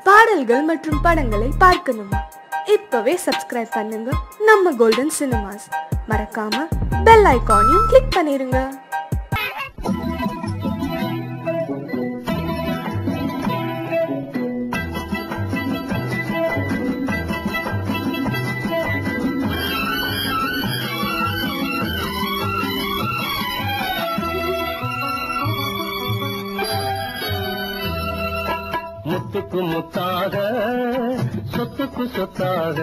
பாடல்கள் மற்றும் படங்களை பார்க்கணுமா? இப்பவே சப்ஸ்கிரைப் பண்ணுங்க நம்ம கோல்டன் சினிமாஸ். மறக்காம பெல் ஐகானையும் கிளிக் பண்ணிருங்க. முத்துக்கு முத்தாக சொத்துக்கு சொத்தாக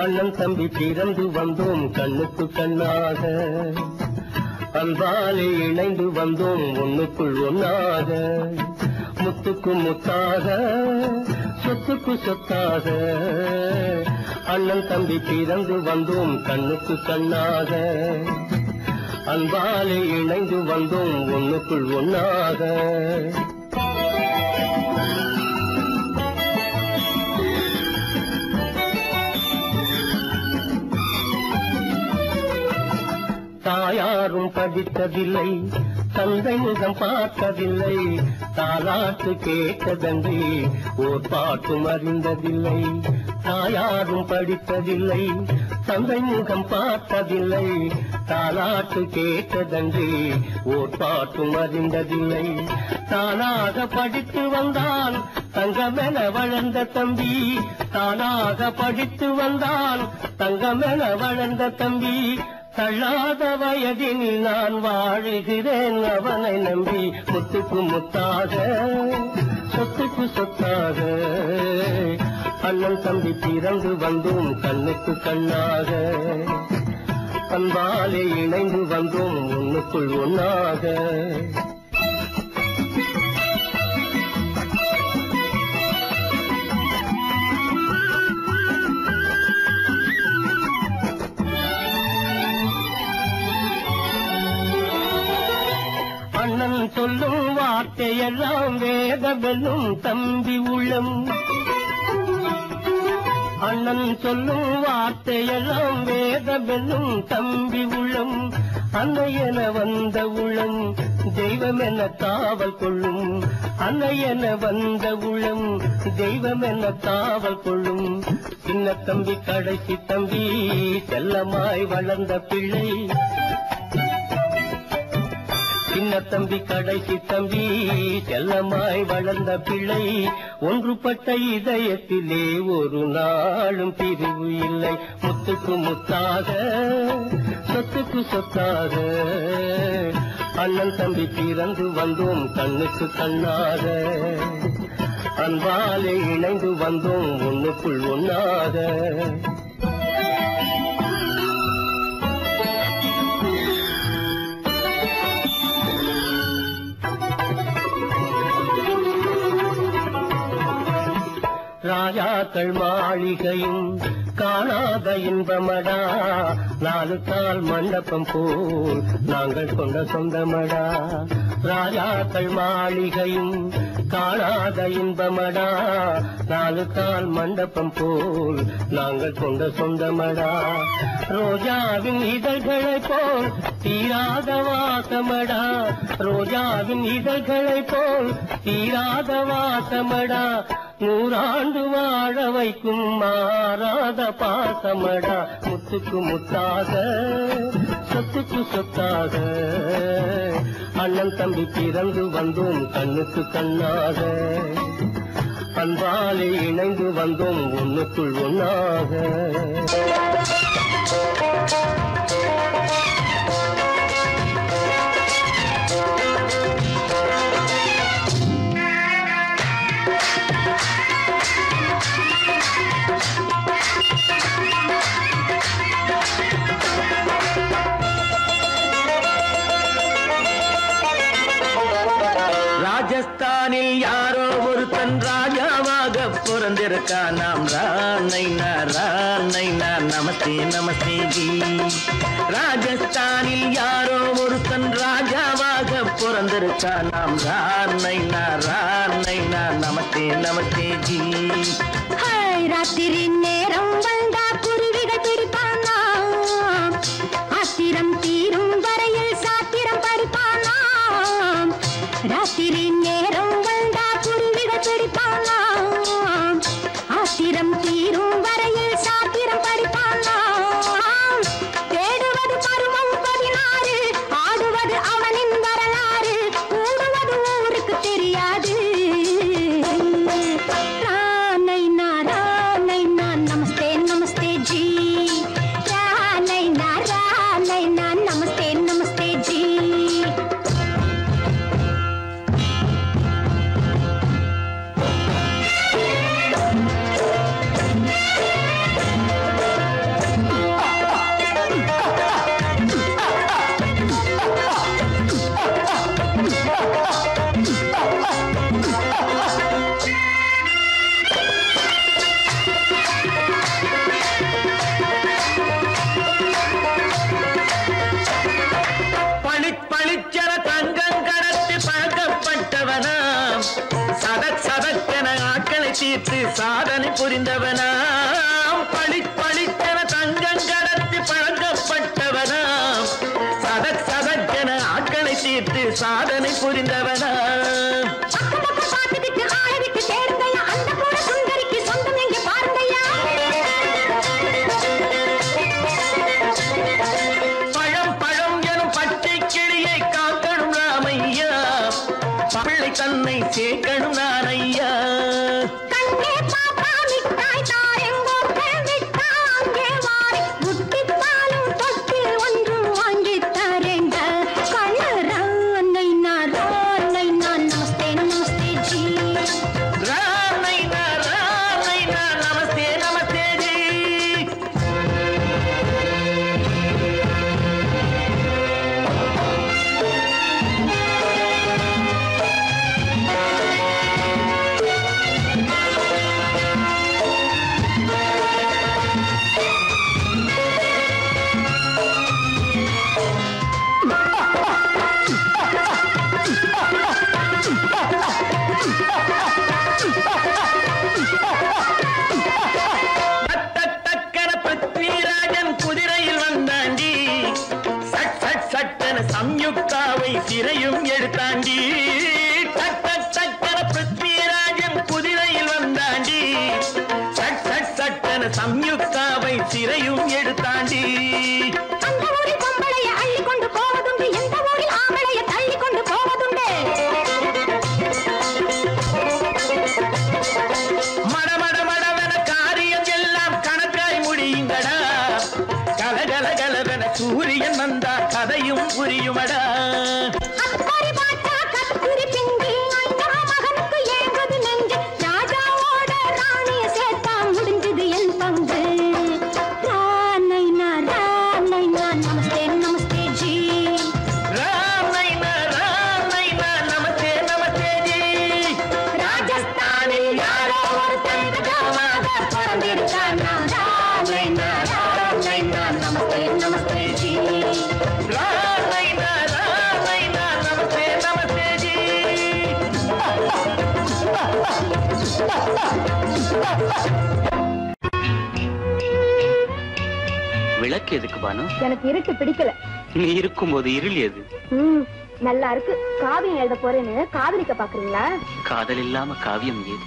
அண்ணன் தம்பி பிறந்து வந்தோம் கண்ணுக்கு கண்ணாக, அன்பாலே இணைந்து வந்தோம் ஒண்ணுக்குள் ஒன்னாக. முத்துக்கு முத்தாக சொத்துக்கு சொத்தாக அண்ணன் தம்பி பிறந்து வந்தோம் கண்ணுக்கு கண்ணாக, அன்பாலே இணைந்து வந்தோம் ஒண்ணுக்குள் ஒன்னாக. தாயாரும் படித்ததில்லை, தந்தை முகம் பார்த்ததில்லை, தாலாட்டு கேட்டதன்றி ஓர் பாட்டும் அறிந்ததில்லை. தாயாரும் படித்ததில்லை, தந்தை முகம் பார்த்ததில்லை, தாலாட்டு கேட்டதன்றி ஓர் பாட்டும் அறிந்ததில்லை. தானாக படித்து வந்தான் தங்கமென வளர்ந்த தம்பி, தானாக படித்து வந்தான் தங்கமென வளர்ந்த தம்பி. தள்ளாத வயதில் நான் வாழுகிறேன் அவனை நம்பி. முத்துக்கு முத்தாக சொத்துக்கு சொத்தாக அண்ணன் தம்பி பிறந்து வந்தோம் கண்ணுக்கு கண்ணாக, அன்பாலே இணைந்து வந்தோம் ஒண்ணுக்குள் ஒன்னாக. அண்ணன் சொல்லும் வார்த்தையெல்லாம் வேதமெல்லும் தம்பி உள்ளம், அண்ணன் சொல்லும் வார்த்தையெல்லாம் வேதமெல்லும் தம்பி உள்ளம். அன்னை என வந்த உள்ளம் தெய்வம் என காவல் கொள்ளும், அன்னை என வந்த உள்ளம் தெய்வம் என காவல் கொள்ளும். சின்ன தம்பி கடைசி தம்பி செல்லமாய் வளர்ந்த பிள்ளை, சின்ன தம்பி கடைசி தம்பி செல்லமாய் வளர்ந்த பிள்ளை. ஒன்றுபட்ட இதயத்திலே ஒரு நாளும் பிரிவு இல்லை. முத்துக்கு முத்தாக சொத்துக்கு சொத்தாக அண்ணன் தம்பி பிறந்து வந்தோம் கண்ணுக்கு கண்ணாக, அன்பாலே இணைந்து வந்தோம் ஒண்ணுக்குள் ஒன்னாக. ராஜாக்கள் மாளிகையும் காணாத இன்பமடா, நாலு கால் மண்டபம் போல் நாங்கள் கொண்ட சொந்தமடா. ராஜாக்கள் மாளிகையும் காணாத இன்பமடா, நாலு கால் மண்டபம் போல் நாங்கள் கொண்ட சொந்தமடா. ரோஜாவின் இதழ்களை போல் தீராத வாசமடா, ரோஜாவின் இதழ்களை போல் தீராத வாசமடா. நூறாண்டு வாழ வைக்கும் மாறாத பாசமடா. முத்துக்கு முத்தாக சொத்துக்கு சொத்தாக அண்ணன் தம்பி பிறந்து வந்தோம் கண்ணுக்கு கண்ணாக, அன்பாலே இணைந்து வந்தோம் ஒண்ணுக்குள் ஒன்னாக. ராஜஸ்தானில் யாரோ ஒருத்தன் ராஜாவாக பிறந்திருக்கா, நாம் ராணைனா ராணைனா நமஸ்தே நமஸ்தே ஜி. ராஜஸ்தானில் யாரோ ஒருத்தன் ராஜாவாக பிறந்திருக்கா, நாம் ராணைனா ராணைனா நமஸ்தே நமஸ்தே ஜி. ராத்திரி நேரம் வந்தா குருவிகள் பிடிப்பானா, ஆத்திரம் தீரும் வரையில் சாத்திரம் படிப்பானா. ராத்திரி நேரம் வந்தா குருவிகள் பிடிப்பானா, தீர்த்து சாதனை புரிந்தவனாம் பளிப்பளித்தன தங்கம் கடத்தி பழக்கப்பட்டவனாம் சதக்கென ஆட்களை தீர்த்து சாதனை புரிந்தவனாம் பழம் எனும் பச்சை கிளியை காக்கணும் ராமையா பிள்ளை தன்னை சேர்க்கணும் நான் ஐயா சம்யுக்தாவை சிறையும் எடுத்தாண்டி சக்கர பிருத்விராஜன் குதிரையில் வந்தாண்டி சட்டன சம்யுக்தாவை சிறையும் எடுத்தாண்டி மடமடவென காரியம் எல்லாம் கணக்காய் முடியுங்கடா கலகலகலவென சூரியன் வந்தா கதையும் புரியுமடா விளக்கு எதுக்கு பானு? எனக்கு இருட்டு பிடிக்கல. நீ இருக்கும்போது இருள் எது? நல்லா இருக்கு. காவியம் எழுத போறேன்னு காதலிக்க பாக்குறீங்களா? காதல் இல்லாம காவியம் ஏது?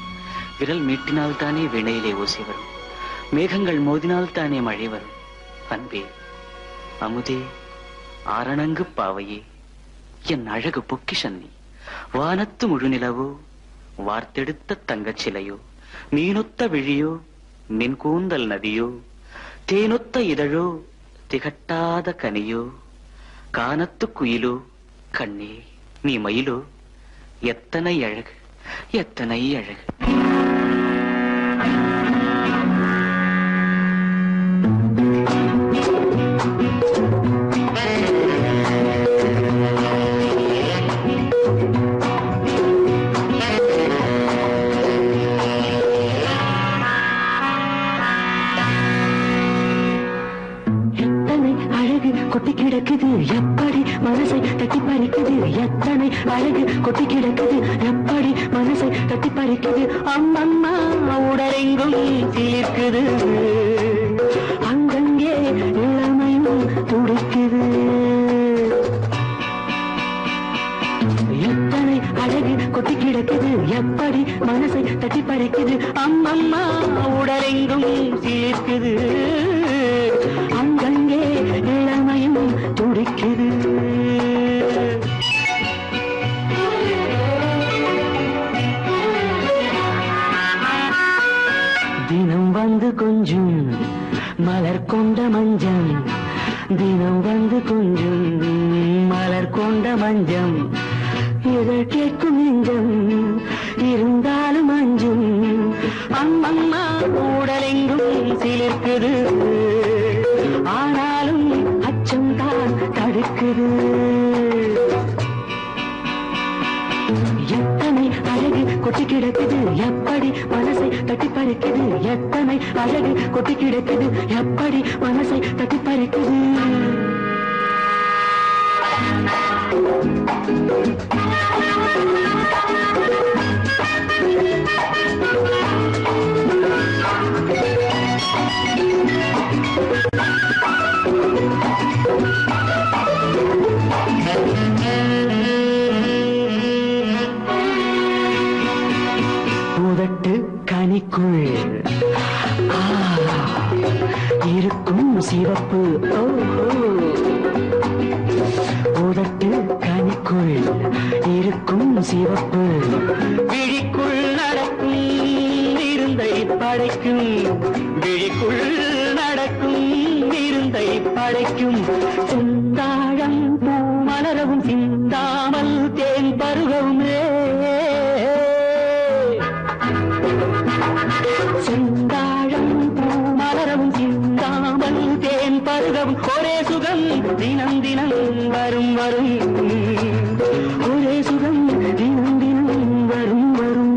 விரல் மீட்டினால் தானே வினையிலே ஓசை வரும், மேகங்கள் மோதினால் தானே மழை வரும். அன்பே, அமுதே, ஆரணங்கு பாவையே, என் அழகு பொக்கிஷன்னி, வானத்து முழுநிலவோ, வார்த்தெடுத்த தங்கச் சிலையோ, மீனொத்த விழியோ, மின் கூந்தல் நதியோ, தேனொத்த இதழோ, திகட்டாத கனியோ, கானத்து குயிலோ, கண்ணே நீ மயிலோ, எத்தனை அழகு, எத்தனை அழகு. கொட்டி கிடக்குது எப்படி மனசை தட்டி பறிக்குது, எத்தனை அழகு கொட்டி கிடக்குது எப்படி மனசை தட்டி பறிக்குது. அம்மம்மா உடலெங்கும் சிலிர்க்குது, அங்கங்கே இளமையும் துடிக்குது. எத்தனை அழகு கொட்டி கிடக்குது எப்படி மனசை தட்டி பறிக்குது. அம்மம்மா உடலெங்கும் சிலிர்க்குது, அங்கங்கே இளமையும் துடிக்குது. தினம் வந்து கொஞ்சம் மலர் கொண்ட மஞ்சம், தினம் வந்து கொஞ்சம் மலர் கொண்ட மஞ்சம், இதழ் கேட்கும் நெஞ்சம் இருந்தாலும் அஞ்சும். அம்மம்மா உடலெங்கும் சிலிர்க்குது, ஆனாலும் அச்சம் தான் தடுக்குது. எத்தனை அழகு கொட்டி கிடக்குது எப்படி மனசை தட்டி பறிக்குது, எத்தனை அழகு கொட்டி கிடக்குது எப்படி மனசை தட்டி பறிக்குது. உதட்டு கனிக்குள் இருக்கும் சிவப்பு உதட்டு கனிக்குள் இருக்கும் சிவப்பு விழிக்குள் நடக்கும் இருந்தை படைக்கும் விழிக்குள் நடக்கும் இருந்தை படைக்கும் செந்தாழம் பூ மலரவும் சிந்தாமல் தேன் பருகவும் செந்தாழம் பூ மலரவும் சிந்தாமல் தேன் பருகவும் ஒரே சுகம் தினம் தினம் வரும் வரும் ஒரே சுகம் தினம் தினம் வரும் வரும்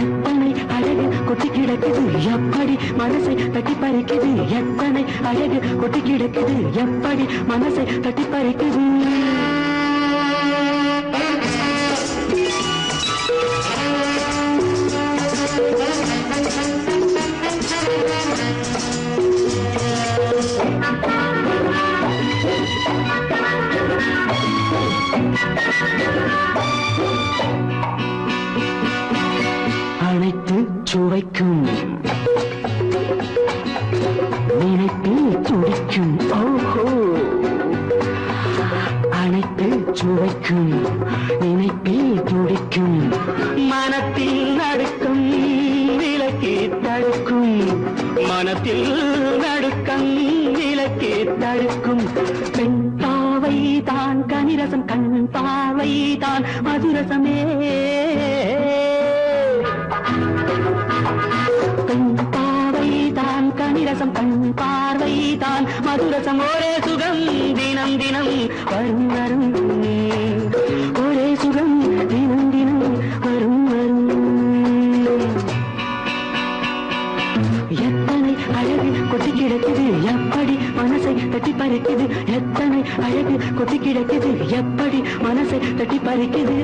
எத்தனை அழகு கொட்டி கிடக்குது எப்படி மனசை தட்டி பறிக்குது எத்தனை அழகு கொட்டி கிடக்குது எப்படி மனசை தட்டி பறிக்குது அனைத்து சுவைக்கும் நினைப்பில் துடிக்கும் ஓஹோ அனைத்து சுவைக்கும் நினைப்பில் துடிக்கும் மனத்தில் நடுக்கும் விலக்கி தடுக்கும் மனத்தில் நடுக்கம் விலக்கி தடுக்கும் பெண் பாவை தான் கனிரசம் கண் பாவை தான் மதுரசமே பெண் பாவை தான் கனிரசம் கண் பார்வை தான் மதுரசம் ஒரே சுகம் தினம் தினம் வரும் வரும் ஒரே சுகம் தினம் தினம் வரும் வரும் எத்தனை அழகு கொட்டி கிடக்குது எப்படி மனசை தட்டி பறிக்குது எத்தனை அழகு கொட்டி கிடக்குது எப்படி மனசை தட்டி பறிக்குது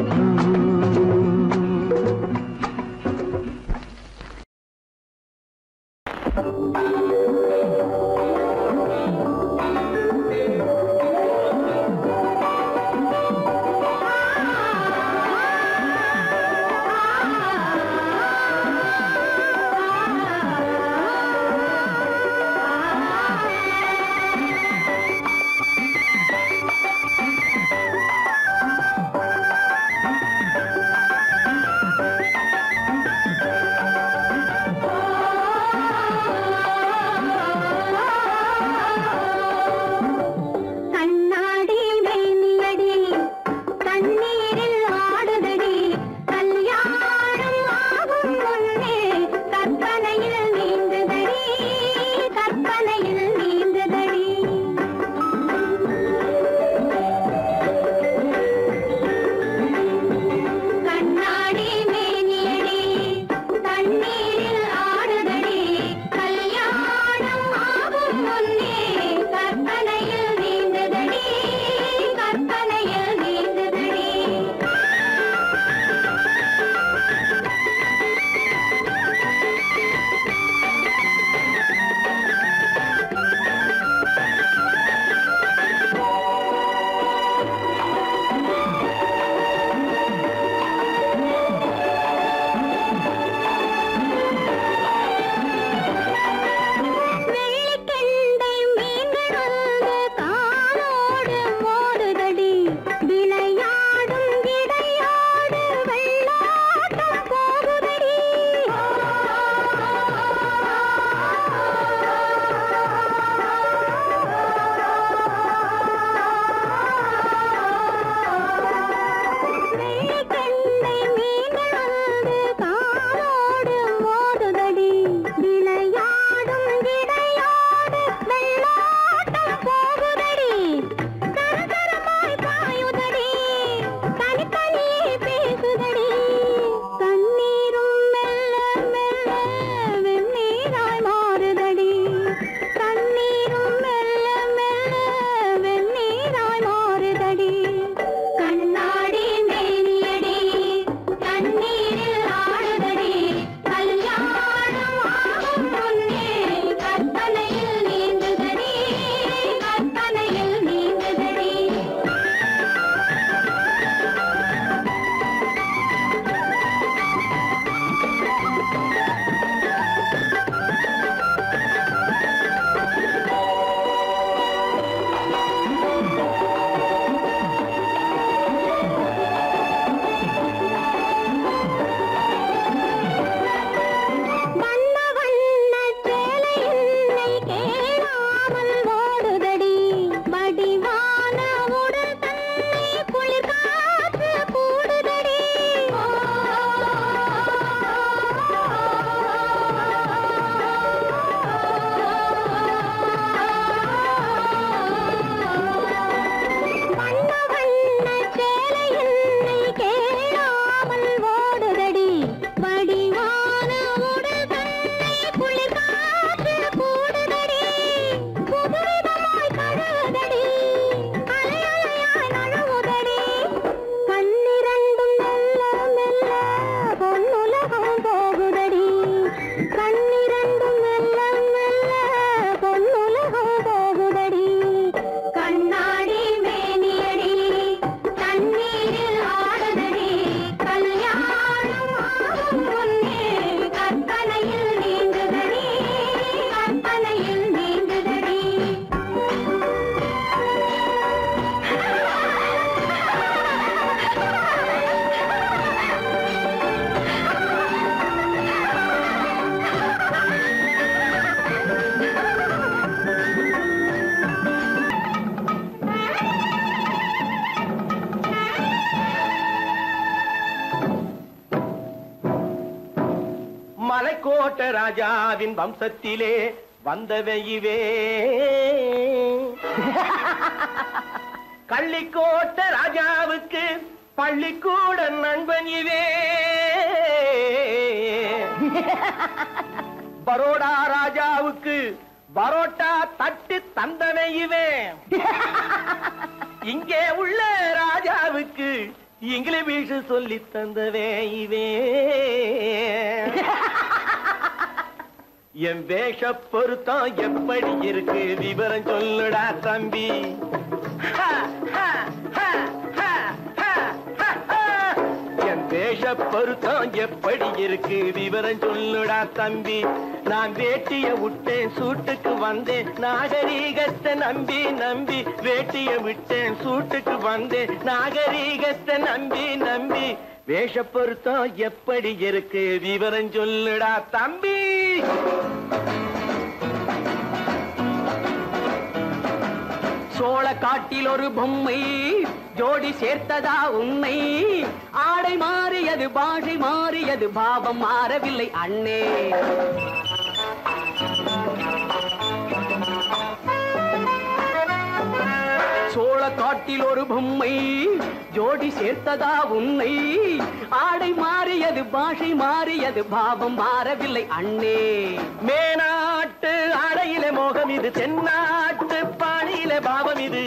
கள்ளிக்கோட்ட ராஜாவின் வம்சத்திலே வந்தவையுவே. கள்ளிக்கோட்ட ராஜாவுக்கு பள்ளிக்கூட நண்பன் இவே. பரோடா ராஜாவுக்கு பரோட்டா தட்டு தந்தனை இவே. இங்கே உள்ள ராஜாவுக்கு இங்கிலீஷ் சொல்லி தந்தவே இவே. என் வேஷ பொருத்தம் எப்படி இருக்கு விவரம் சொல்லுடா தம்பி. என் வேஷ பொருத்தம் எப்படி இருக்கு விவரம் சொல்லுடா தம்பி. நான் வேட்டிய விட்டேன் சூட்டுக்கு வந்தேன் நாகரீகத்தை நம்பி நம்பி. வேட்டிய விட்டேன் சூட்டுக்கு வந்தேன் நாகரீகத்தை நம்பி நம்பி. வேஷ பொருத்தம் எப்படி இருக்கு விவரம் சொல்லுடா தம்பி. சோழ காட்டில் ஒரு பொம்மை ஜோடி சேர்த்ததா உண்மை. ஆடை மாறியது பாஷை மாறியது பாவம் மாறவில்லை அண்ணே. சோழ காட்டில் ஒரு பொம்மை ஜோடி சேர்த்ததா உண்மை. ஆடை மாறியது பாஷை மாறியது பாவம் மாறவில்லை அண்ணே. மேனாட்டு ஆடையிலே மோகம் இது தென்னாட்டு பாணியிலே பாவம் இது.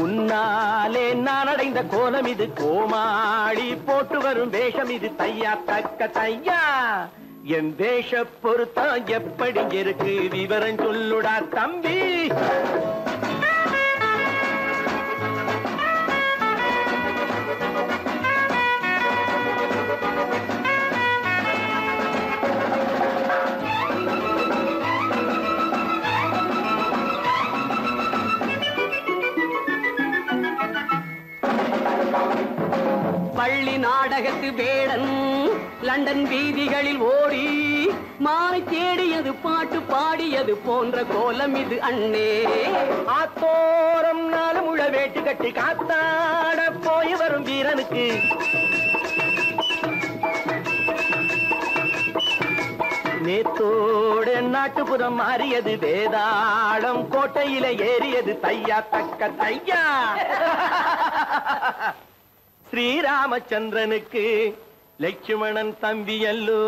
உன்னாலே நான் அடைந்த கோலம் இது. கோமாளி போட்டு வரும் வேஷம் இது. தையா தக்க தையா என் வேஷ பொருத்தம் எப்படி இருக்கு விவரம் சொல்லுடா தம்பி. பள்ளி நாடகத்து வேடன் லண்டன் வீதிகளில் ஓடி மானை தேடியது பாட்டு பாடியது போன்ற கோலம் இது அண்ணே. ஆத்தோரம் நாலு முழ வேட்டு கட்டி காத்தாட போய் வரும் வீரனுக்கு நேத்தோடு நாட்டுப்புறம் மாறியது. வேதாளம் கோட்டையில ஏறியது. தையா தக்க தையா ஸ்ரீராமச்சந்திரனுக்கு லட்சுமணன் தம்பி அல்லோ.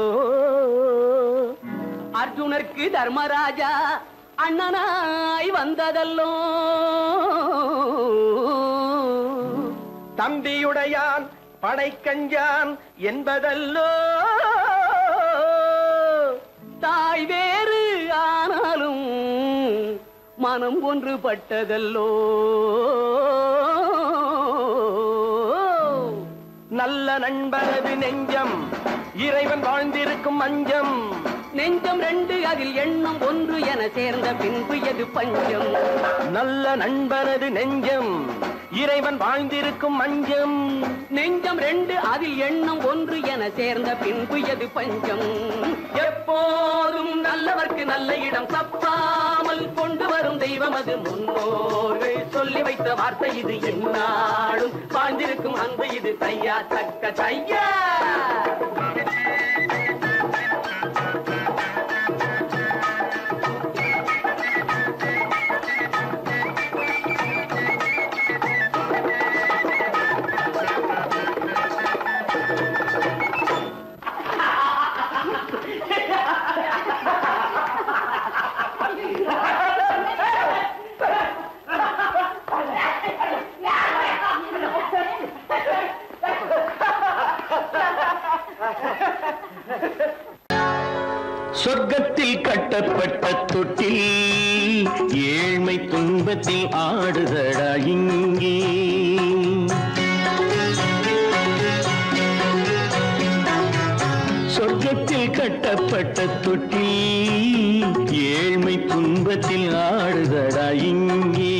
அர்ஜுனருக்கு தர்மராஜா அண்ணனாய் வந்ததல்லோ. தம்பியுடையான் படைக்கஞ்சான் என்பதல்லோ. தாய் வேறு ஆனாலும் மனம் ஒன்றுபட்டதல்லோ. நல்ல நண்பனது நெஞ்சம் இறைவன் வாழ்ந்திருக்கும் மஞ்சம். நெஞ்சம் ரெண்டு அதில் எண்ணம் ஒன்று என சேர்ந்த பின்பு எது பஞ்சம். நல்ல நண்பனது நெஞ்சம் இறைவன் வாழ்ந்திருக்கும் மஞ்சம். நெஞ்சம் ரெண்டு அதில் எண்ணம் ஒன்று என சேர்ந்த பின்பு எது பஞ்சம். எப்போதும் நல்லவர்க்கு நல்ல இடம் தப்பாமல் கொண்டு வரும் தெய்வம் அது. முன்னோர்கள் சொல்லி வைத்த வார்த்தை இது. என்னாலும் வாழ்ந்திருக்கும் அந்த இது. தையா தக்க தையா சொர்க்கத்தில் கட்டப்பட்ட தொட்டில் ஏழ்மை துன்பத்தில் ஆடுதடா இங்கே. சொர்க்கத்தில் கட்டப்பட்ட தொட்டில் ஏழ்மை துன்பத்தில் ஆடுதடா இங்கே.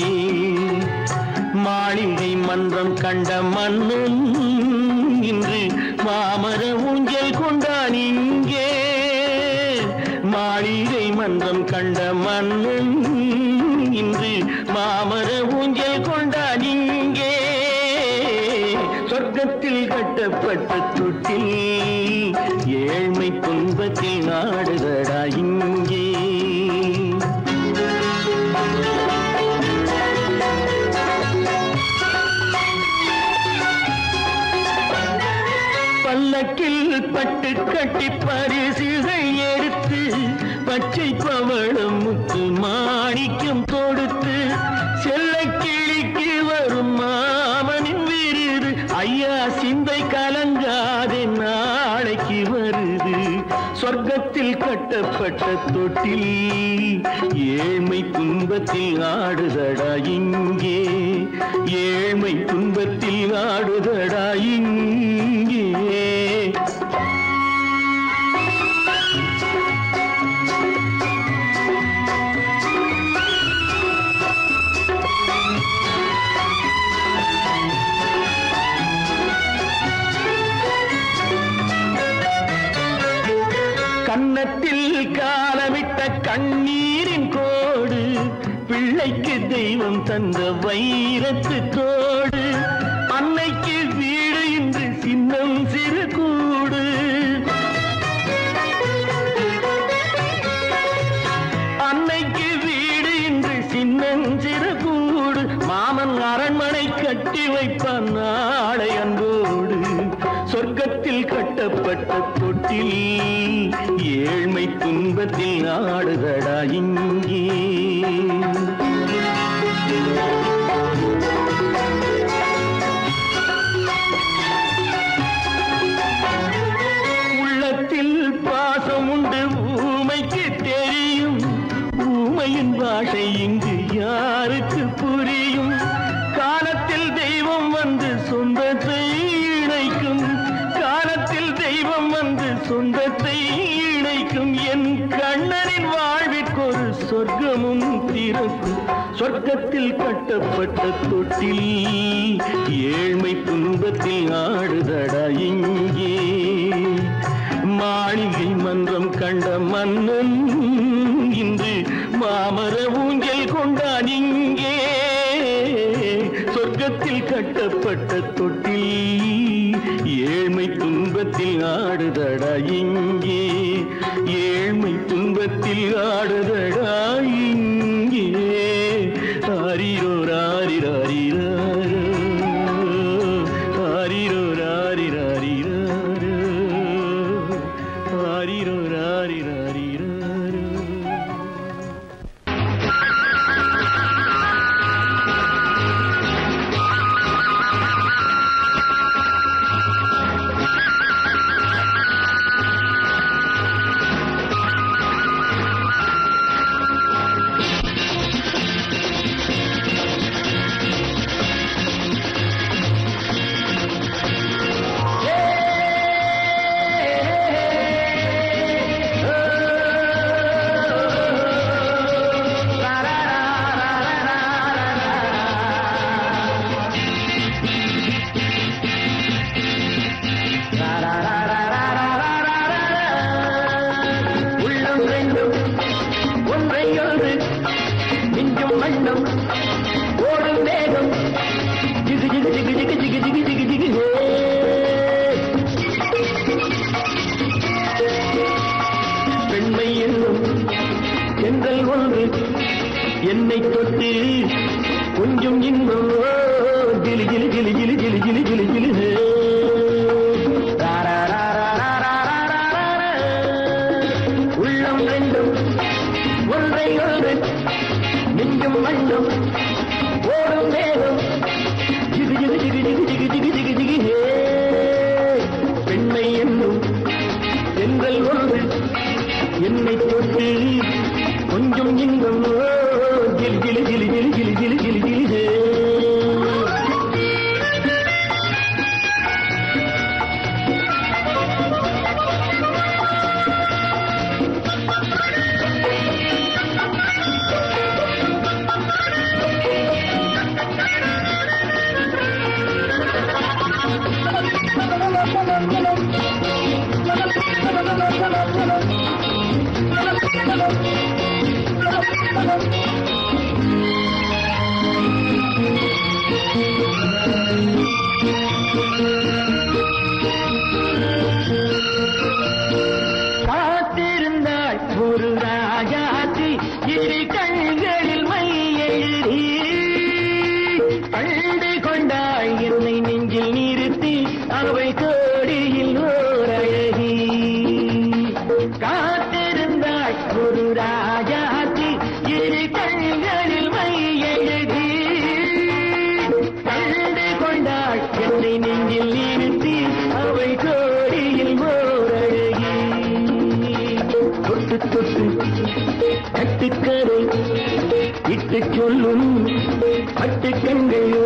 மாளிகை மன்றம் கண்ட மன்னன் இன்று மாமர ஊஞ்சல் கொண்டான் இங்கே. மாளிகை மன்றம் கண்ட மன்னன் இன்று மாமர ஊஞ்சல் கொண்டான் இங்கே. சொர்க்க சொர்க்கத்தில் கட்டப்பட்ட தொட்டில் ஏழ்மை துன்பத்தில் ஆடுதடா இங்கே. பல்லக்கில் பட்டு கட்டி பரிசுகள் எடுத்து பச்சை பவளம் முத்து மாணிக்கம் கொடுத்து செல்ல கிளிக்கு வரும் மாமனின் விருது ஐயா சிந்தை கலங்காதே நாளைக்கு வருது. சொர்க்கத்தில் கட்டப்பட்ட தொட்டில் ஏழ்மை துன்பத்தில் ஆடுதடா இங்கே. ஏழ்மை துன்பத்தில் ஆடுதடா இங்கே. கன்னத்தில் காலமிட்ட கண்ணீரின் கோடு பிள்ளைக்கு தெய்வம் தந்த வைரத்து தோடு. அன்னைக்கு வீடு இன்று சின்னம் சிறு கூடு. அன்னைக்கு வீடு இன்று சின்னம் சிறு கூடு. மாமன் அரண்மனை கட்டி வைப்பான் நாளை அன்போடு. சொர்க்கத்தில் கட்டப்பட்ட தொட்டில் ஏழ்மை துன்பத்தில் ஆடுதடா இங்கே. உள்ளத்தில் பாசம் உண்டு ஊமைக்கு தெரியும். ஊமையின் பாஷை இங்கு யாருக்கு புரியும்? காலத்தில் தெய்வம் வந்து சொந்தத்தை இணைக்கும். காலத்தில் தெய்வம் வந்து சொந்தத்தை இணைக்கும். என் கண்ணனின் வாழ்விற்கொரு சொர்க்கமும் திறக்கும். சொர்க்கத்தில் கட்டப்பட்ட தொட்டில் ஏழ்மை துன்பத்தில் ஆடுதடா இங்கே. மாளிகை மன்றம் கண்ட மன்னன் இன்று மாமர ஊஞ்சல் கொண்டான் இங்கே. சொர்க்கத்தில் கட்டப்பட்ட தொட்டில் ஏழ்மை துன்பத்தில் ஆடுதடா இங்கே. ஏழ்மை துன்பத்தில் ஆடுதடா இங்கே. ஆரிரோ ராரிராரிராரோ ஆரிரோ ராரிராரிராரோ ஆரிரோ ராரிராரிராரோ. என்னை தொட்டு கொஞ்சம் இன்பம் ஜிலி ஜிலி ஜிலி ஜிலி ஜிலி ஜிலி ஜிலி ஜிலி. உள்ளம் ரெண்டும் ஒன்றை ஒன்று நெஞ்சும் மண்ணும் ஓடும் வேகம் ஜிகு ஜிகு ஜிகு ஜிகு ஜிகு ஜிகு ஜிகு ஜிகு. பெண்மை என்னும் தென்றல் ஒன்று என்னை தொட்டு கொஞ்சம் இன்பம் ஜிலி ஜிலி ஜிலி ஜிலி ஜிலி ஜிலி ஜிலி ஜிலி. அவை கோடியில் ஓர் அழகி காத்திருந்தாள் ஒரு ராஜாத்தி இரு கண்களில் மை எழுதி கண்டு கொண்டாள் என்னை நெஞ்சில் நிறுத்தி அவை கோடியில் ஓர் அழகி தொட்டு தொட்டு கட்டுக்கரை இட்டு சொல்லும் பட்டு கண்கையோ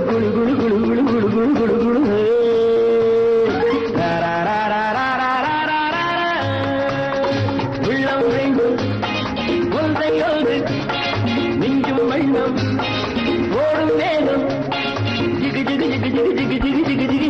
குழு குழு குழு குழு குழு குழு குழு குழு உள்ளம் வேண்டும் ஒன்றையோடு நெஞ்சும் வண்ணம் ஓடும் வேகம் ஜிகு ஜிகு ஜிகு ஜிகு ஜிகு ஜிகு ஜிகு ஜிகு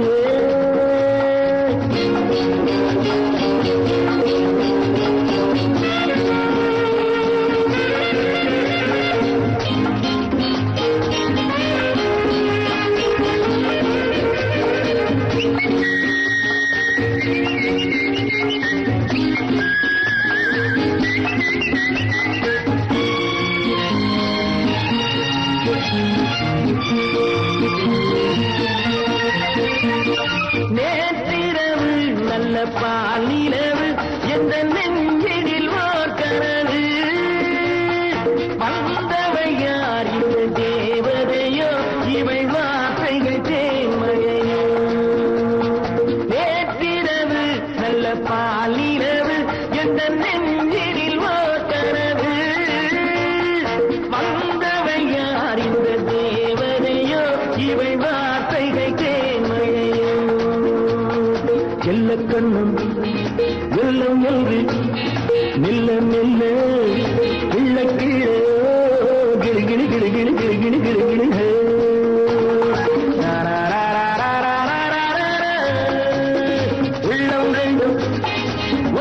நேற்றிரவு நல்ல பாலிரவு எந்த நெஞ்சினில் ஓர் கனவு வந்தவை யார் இந்த தேவதையோ இவை வார்த்தைகள் தேன்மழையோ நேற்றிரவு நல்ல பாலிரவு எந்த நெஞ்சினில் ஓர் கனவு வந்தவை யார் இந்த தேவதையோ இவை வார்த்தைகள் தேன்மழையோ செல்ல கண்ணம் வெள்ளம் என்று மெல்ல மெல்ல கிள்ள கீழே கிளி கிளி கிளி கிளி கிளி கிளி கிளி கிளி உள்ளம் ரெண்டும்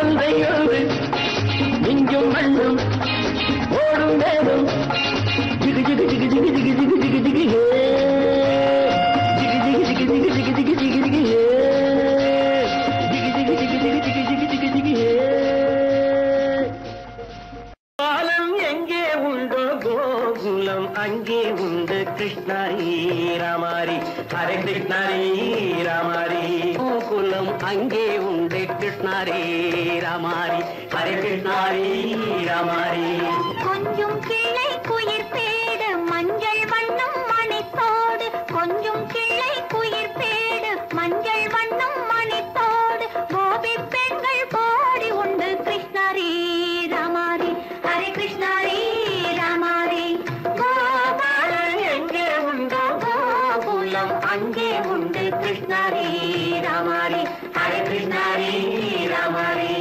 ஒன்றையோடு நெஞ்சும் மண்ணும் ஓடும் வேகம் ஜிகு ஜிகு ஜிகு ஜிகு ஜிகு ஜிகு ஜிகு ஜிகு ஜிகு ஜிகு ஜிகு ஜிகு ஜிகு ஜிகு ஜிகு ஜிகு பாலம் எங்கே உண்டோ கோகுலம் அங்கே உண்டு கிருஷ்ணாரி ராமாரி ஹரே கிருஷ்ணாரி ராமாரி கோகுலம் அங்கே உண்டு கிருஷ்ணாரி ராமாரி ஹரே கிருஷ்ணாரி ராமாரி கொஞ்சம் கிளை குயிர் பேடு மஞ்சள் வண்ணம் மணித்தோடு கொஞ்சம் கிளை குயிர் பேடு மஞ்சள் வண்ணம் மணித்தோடு கோபி பெண்கள் போடி உண்டு கிருஷ்ணாரி ராமாரி ஹரே கிருஷ்ணாரி ராமாரி கோபாலன் எங்கே உண்டோ கோகுலம் அங்கே உண்டு கிருஷ்ணாரி ராமாரி ஹரே கிருஷ்ணாரி ராமாரி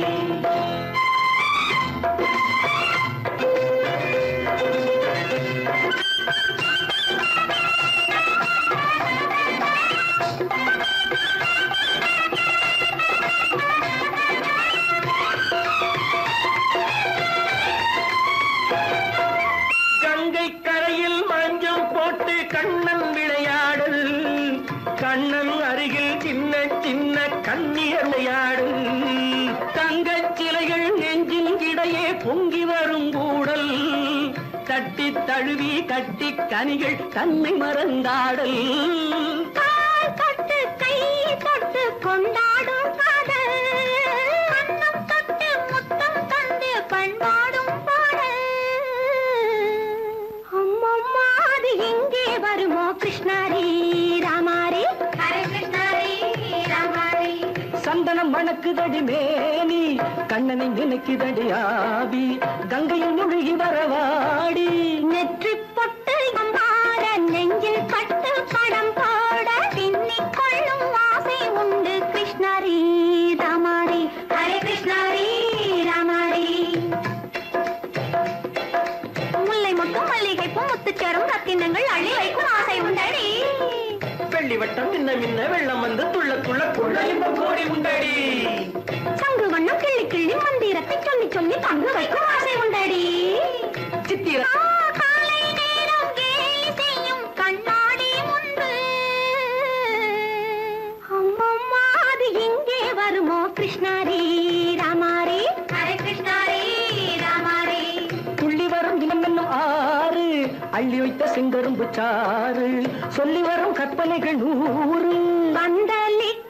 கங்கை கரையில் மஞ்சம் போட்டு கண்ணன் விளையாடல் கண்ணன் அருகில் சின்ன சின்ன கண்ணீர் விளையாடல் தங்கச் சிலைகள் நெஞ்சின் இடையே பொங்கி வரும் கூடல் தட்டி தழுவி கட்டி கனிகள் தன்னை மறந்தாடல் கால் தொட்டு கை தொட்டு கொண்டாடும் காதல் கண்ணம் தொட்டு முத்தம் தந்து பண்பாடும் பாடல் அம்மம்மா அது எங்கே வருமோ கிருஷ்ணாரி ராமாரி ஹரே கிருஷ்ணாரி ராமாரி சந்தனம் மணக்குதடி மேனி கண்ணனை நினைக்குதடி ஆவி கங்கையில் முழுகி வரவாடி நெற்றி பொட்டு அம்பார நெஞ்சில் கட்டு படம் போட பின்னிக் கொள்ளும் ஆசை உண்டு கிருஷ்ணாரி ராமாரி ஹரே கிருஷ்ணாரி ராமாரி முல்லை மொட்டும் மல்லிகை பூ முத்துச்சேரும் ரத்தினங்கள் அள்ளி வைக்கும் ஆசை உண்டடி வெள்ளி வட்டம் மின்ன மின்ன வெள்ளம் வந்து துள்ள துள்ள கொள்ள கோடி உண்டடி சங்கு வண்ணம் கிள்ளி கிள்ளி மந்திரத்தை சொல்லி சொல்லி தங்கு வைக்கும் ஆசை உண்டடி சித்திர காலை நேரம் கேலி செய்யும் கண்ணாடி முன்பு அம்மம்மா அது எங்கே வருமோ கிருஷ்ணாரி ராமாரி ஹரே கிருஷ்ணாரி ராமாரி துள்ளி வரும் இனம் என்னும் ஆறு அள்ளி வைத்த செங்கரும்பு சாறு சொல்லி வரும் கற்பனைகள் 100 பந்தலிட்டு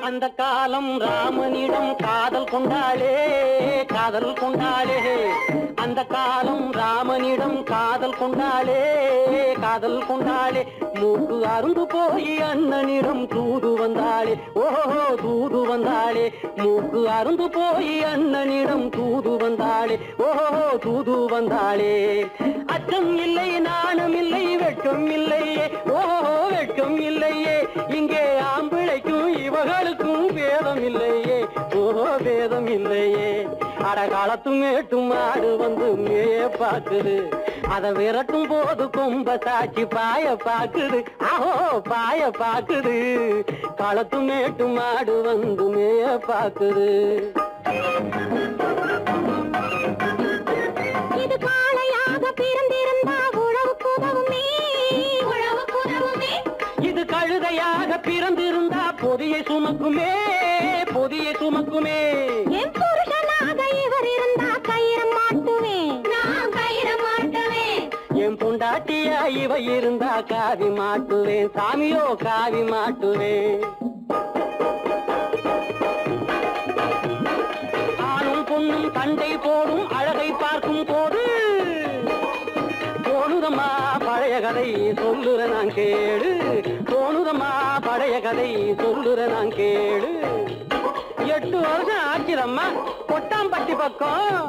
அந்த காலம் ராமனிடம் காதல் கொண்டாளே காதல் கொண்டாளே அந்த காலம் ராமனிடம் காதல் கொண்டாளே காதல் கொண்டாளே மூக்கு அருந்து போய் அண்ணனிடம் தூது வந்தாளே ஓஹோ தூது வந்தாளே மூக்கு அருந்து போய் அண்ணனிடம் தூது வந்தாளே ஓஹோ தூது வந்தாளே அச்சம் இல்லை நாணம் இல்லை வெட்கம் இல்லையே ஓஹோ வெட்கம் இல்லையே இங்கே ஆம்பிளைக்கும் இவர்களுக்கும் வேதம் இல்லையே ஓஹோ வேதம் இல்லையே அடகாலத்தும் மேட்டும் மாடு வந்து மேய பாக்குது அத விரட்டும் போது கொம்ப சாட்சி பாய பாக்குது ஆஹோ பாய பாக்குது களத்து மேட்டு மாடு வந்து மேய பாக்குது இது காளையாக பிறந்திருந்தா உழவுக்கு உதவுமே உழவுக்கு உதவுமே இது கழுதையாக பிறந்திருந்தா பொதியை சுமக்குமே பொதியை சுமக்குமே என் புருஷனாக இவர் இருந்தா கயிறு மாட்டுவேன் நான் கயிறு மாட்டுவேன் என் பொண்டாட்டியா இவ இருந்தா காவி மாட்டுவேன் சாமியோ காவி மாட்டுவேன் ஆணும் பொண்ணும் சண்டை போடும் அழகை பார்க்கும் போது தோணுதம்மா பழைய கதை சொல்லுற நான் கேளு தோணுதம்மா பழைய கதை சொல்லுற நான் கேளு 8 வருஷம் ஆச்சுதம்மா கொட்டாம்பட்டி பக்கம்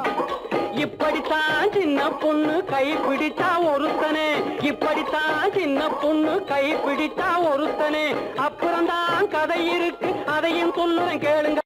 இப்படித்தான் சின்ன பொண்ணு கை பிடித்தா ஒருத்தனே இப்படித்தான் சின்ன பொண்ணு கை பிடித்தா ஒருத்தனே அப்புறம்தான் கதை இருக்கு அதையும் சொல்லுறேன் கேளுங்க